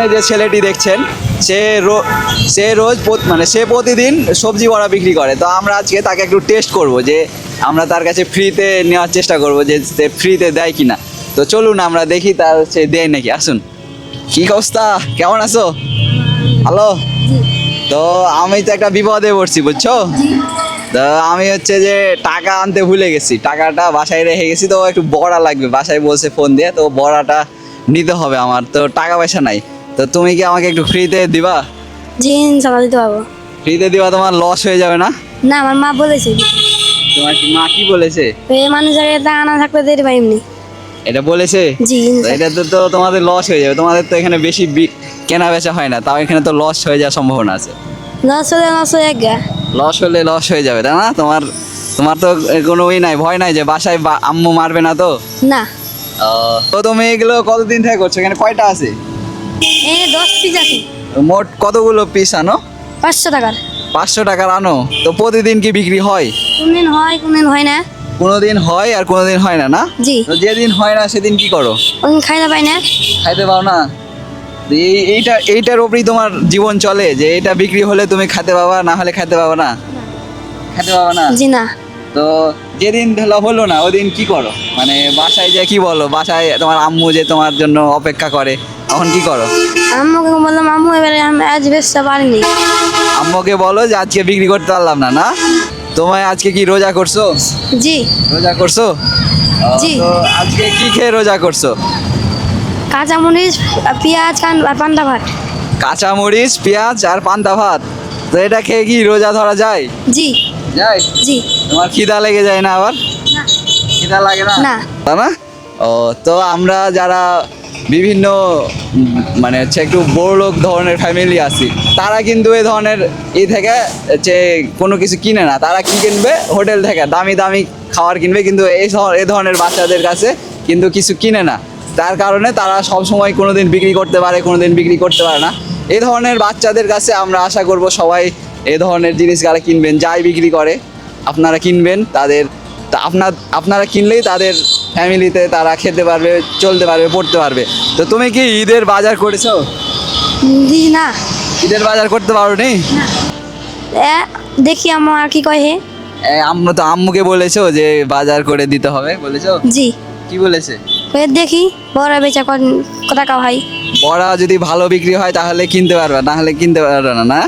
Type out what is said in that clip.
সামনে যে ছেলেটি দেখছেন সে রোজ মানে সে প্রতিদিন সবজি বড়া বিক্রি করে। তো আমরা আজকে তাকে একটু টেস্ট করব যে আমরা তার কাছে ফ্রিতে নেওয়ার চেষ্টা করব যে সে ফ্রিতে দেয় কিনা। তো চলুন আমরা দেখি তার সে দেয় নাকি। আসুন। কি অবস্থা, কেমন আছো? হ্যালো। তো আমি তো একটা বিপদে পড়ছি বুঝছো। তো আমি হচ্ছে যে টাকা আনতে ভুলে গেছি, টাকাটা বাসায় রেখে গেছি। তো একটু বড়া লাগবে, বাসায় বলছে ফোন দিয়ে, তো বড়াটা নিতে হবে আমার। তো টাকা পয়সা নাই, তো তুমি কি আমাকে একটু ফ্রিতে দিবা? জি ইনশাল্লাহ দিতে পারবো। ফ্রিতে দিবা, তোমার লস হয়ে যাবে না? না আমার মা বলেছে তোমার কি মা কি বলেছে? এই মানুষের টাকা না থাকলে দিতে পারি এমনি। এটা বলেছে? জি তো এটাতে তো তোমাদের লস হয়ে যাবে, তোমাদের তো এখানে বেশি কেনা বেচা হয় না, তাও এখানে তো লস হয়ে যাওয়ার সম্ভাবনা আছে। 10 এক গা। লস হলে লস হয়ে যাবে, তাই না? তোমার তোমার তো কোনো নাই, ভয় নাই যে বাসায় আম্মু মারবে না তো? না তো তুমি এগুলো কতদিন থেকে করছো? এখানে কয়টা আছে? এই 10 পিস আছে। মোট কতগুলো পিস আনো? 500 টাকার। 500 টাকার আনো। তো প্রতিদিন কি বিক্রি হয়? কোনদিন হয় কোনদিন হয় না। কোনোদিন হয় আর কোনোদিন হয় না, না? জি। তো যেদিন হয় না সেদিন কি করো? কোনদিন খাই না পাই না। খাইতে পাও না? তো এইটার উপরেই তোমার জীবন চলে, যে এটা বিক্রি হলে তুমি খেতে পাবা, না হলে খেতে পাবা না? খেতে পাবা না? জি না। তো যেদিন ধরো হলো না ওদিন কি করো? মানে বাসায় যে কি বলো, বাসায় তোমার আম্মু যে তোমার জন্য অপেক্ষা করে, তখন কি করো? আম্মুকে বললাম আম্মু এবারে আমি আজ বেচতে পারিনি। আম্মুকে বলো যে আজকে বিক্রি করতে পারলাম না, না? তোমায় আজকে কি রোজা করছো? জি রোজা করছো? জি। তো আজকে কি খেয়ে রোজা করছো? কাঁচামরিচ পেঁয়াজ আর পান্তা ভাত। কাঁচামরিচ, পেঁয়াজ আর পান্তা ভাত। তো এটা খেয়ে কি রোজা ধরা যায়? জি যায়। জি। তোমার খিদা লেগে যায় না আবার? না খিদা লাগে না? না। তাই না? ও, তো আমরা যারা বিভিন্ন মানে হচ্ছে একটু বড়লোক ধরনের ফ্যামিলি আছি, তারা কিন্তু এই ধরনের থেকে যে কোনো কিছু কিনে না। তারা কি কিনবে? হোটেল থেকে দামি দামি খাবার কিনবে, কিন্তু এই ধরনের বাচ্চাদের কাছে কিন্তু কিছু কিনে না। তার কারণে তারা সব সময় কোনো দিন বিক্রি করতে পারে, কোনো দিন বিক্রি করতে পারে না। এই ধরনের বাচ্চাদের কাছে আমরা আশা করব সবাই এই ধরনের জিনিসগুলো কিনবেন। যাই বিক্রি করে আপনারা কিনবেন, তাদের তা আপনারা কিনলেই তাদের ফ্যামিলিতে তারা খেতে পারবে, চলতে পারবে, পড়তে পারবে। তো তুমি কি ঈদের বাজার করেছো? জি না। ঈদের বাজার করতে পারো নি? এ, দেখি আম্মু আর কি কয় হে। আম্মুকে বলেছো যে বাজার করে দিতে হবে, বলেছো? জি কি বলেছে? দেখি বড় বেচা কত টাকা ভাই। বড়া যদি ভালো বিক্রি হয় তাহলে কিনতে পারবে, না হলে কিনতে পারবে না, না?